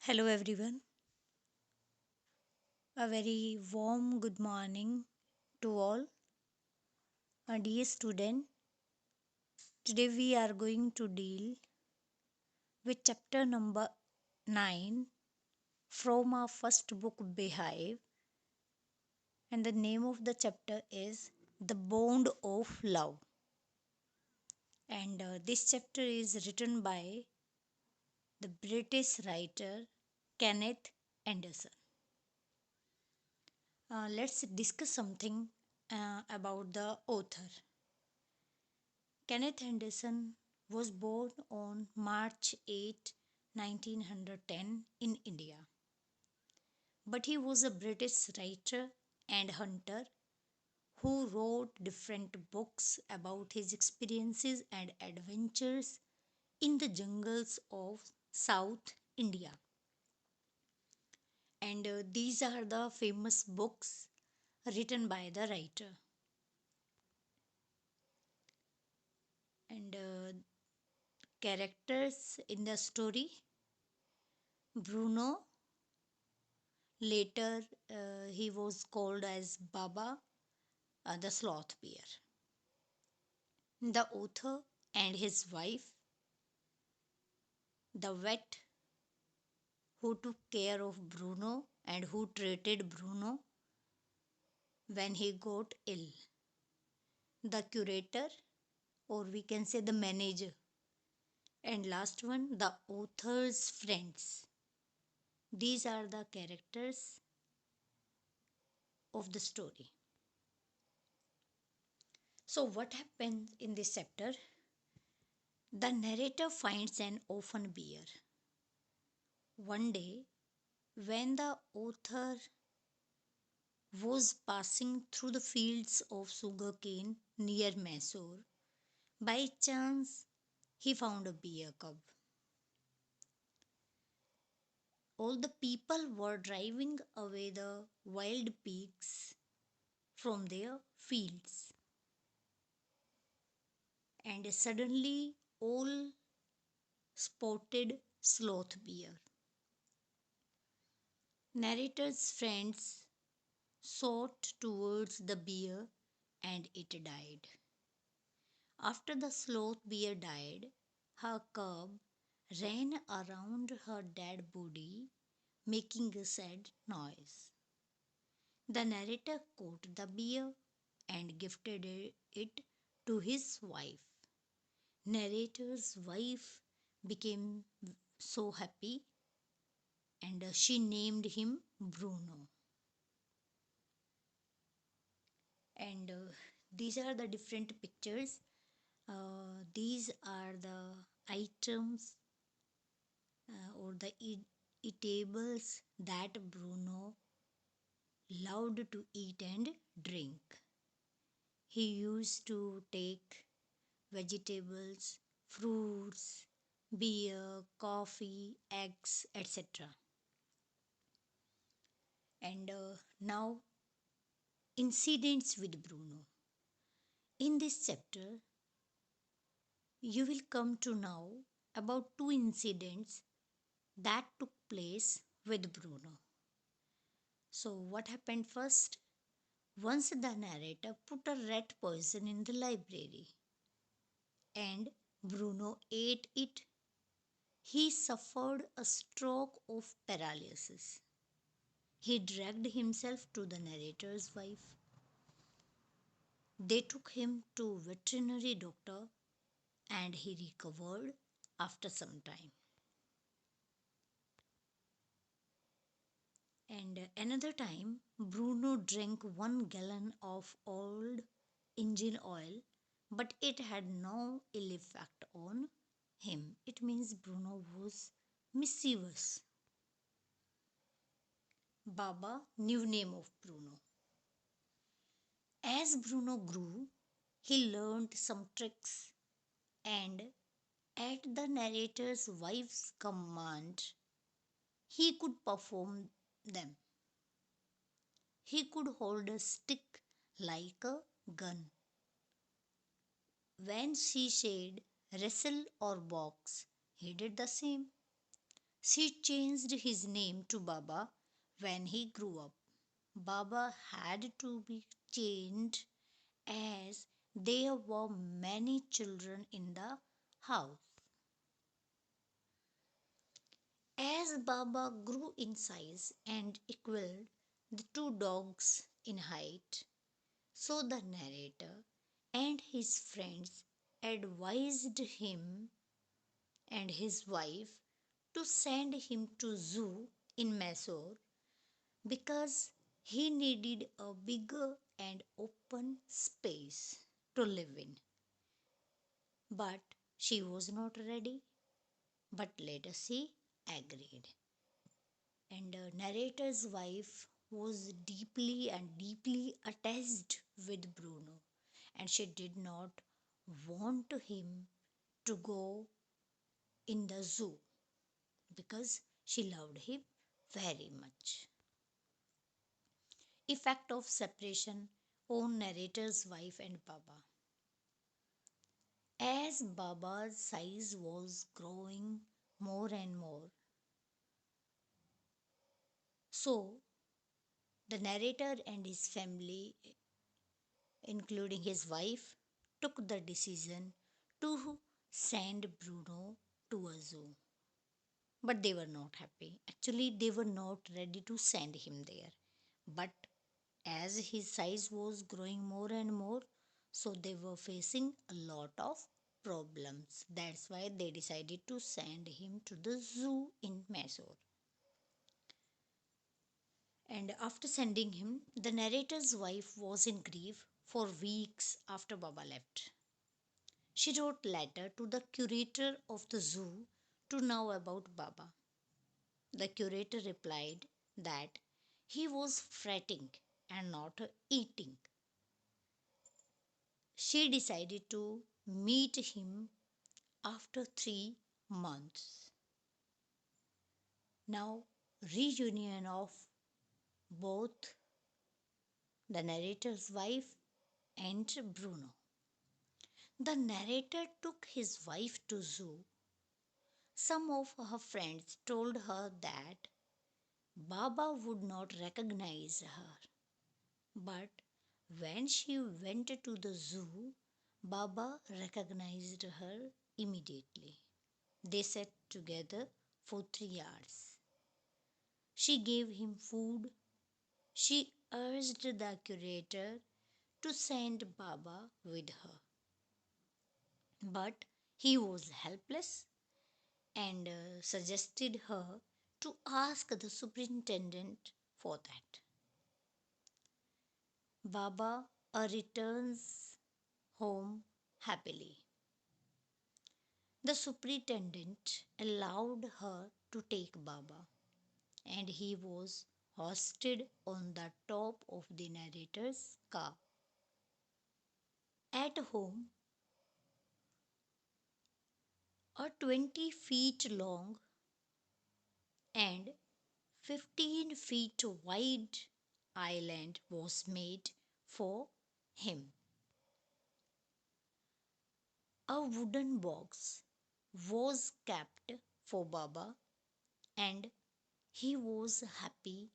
Hello, everyone. A very warm good morning to all. Dear student, today we are going to deal with chapter number 9 from our first book, Behave, and the name of the chapter is The Bond of Love. And this chapter is written by the British writer Kenneth Anderson. Let's discuss something about the author. Kenneth Henderson was born on March 8, 1910 in India. But he was a British writer and hunter who wrote different books about his experiences and adventures in the jungles of South India. And these are the famous books written by the writer. And characters in the story: Bruno. Later, he was called as Baba, the sloth bear. The author and his wife, the vet who took care of Bruno and who treated Bruno when he got ill, the curator, or we can say the manager, and last one, the author's friends. These are the characters of the story. So, what happens in this chapter? The narrator finds an orphan bear. One day, when the author was passing through the fields of sugarcane near Mysore, by chance he found a bear cub. All the people were driving away the wild pigs from their fields, and suddenly all spotted sloth bear. Narrator's friends shot towards the bear and it died. After the sloth bear died, her cub ran around her dead body, making a sad noise. The narrator caught the bear and gifted it to his wife. Narrator's wife became so happy and she named him Bruno. And these are the different pictures. These are the items or the eatables that Bruno loved to eat and drink. He used to take vegetables, fruits, beer, coffee, eggs, etc. And now, incidents with Bruno. In this chapter, you will come to know about two incidents that took place with Bruno. So, what happened first? Once the narrator put a rat poison in the library and Bruno ate it. He suffered a stroke of paralysis. He dragged himself to the narrator's wife. They took him to veterinary doctor and he recovered after some time. And another time, Bruno drank 1 gallon of old engine oil, but it had no ill effect on him. It means Bruno was mischievous. Baba, new name of Bruno. As Bruno grew, he learned some tricks, and at the narrator's wife's command, he could perform them. He could hold a stick like a gun. When she said wrestle or box, he did the same. She changed his name to Baba when he grew up. Baba had to be changed as there were many children in the house. As Baba grew in size and equaled the two dogs in height, so the narrator and his friends advised him and his wife to send him to zoo in Mysore because he needed a bigger and open space to live in. But she was not ready, but later she agreed. And narrator's wife was deeply attached with Bruno, and she did not want him to go in the zoo because she loved him very much. Effect of separation on narrator's wife and Baba. As Baba's size was growing more and more, so the narrator and his family, including his wife, took the decision to send Bruno to a zoo. But they were not happy. Actually, they were not ready to send him there. But as his size was growing more and more, so they were facing a lot of problems. That's why they decided to send him to the zoo in Mysore. And after sending him, the narrator's wife was in grief for weeks after Baba left. She wrote letter to the curator of the zoo to know about Baba. The curator replied that he was fretting and not eating. She decided to meet him after 3 months. Now, reunion of both the narrator's wife and Bruno. The narrator took his wife to zoo. Some of her friends told her that Baba would not recognize her. But when she went to the zoo, Baba recognized her immediately. They sat together for 3 hours. She gave him food. She urged the curator to send Baba with her. But he was helpless and suggested her to ask the superintendent for that. Baba returns home happily. The superintendent allowed her to take Baba, and he was hoisted on the top of the narrator's car. At home, a 20 feet long and 15 feet wide island was made for him. A wooden box was kept for Baba, and he was happy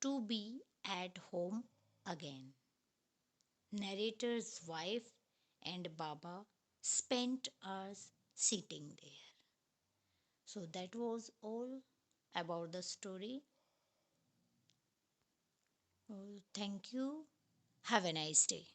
to be at home again. Narrator's wife and Baba spent hours sitting there. So that was all about the story. Thank you. Have a nice day.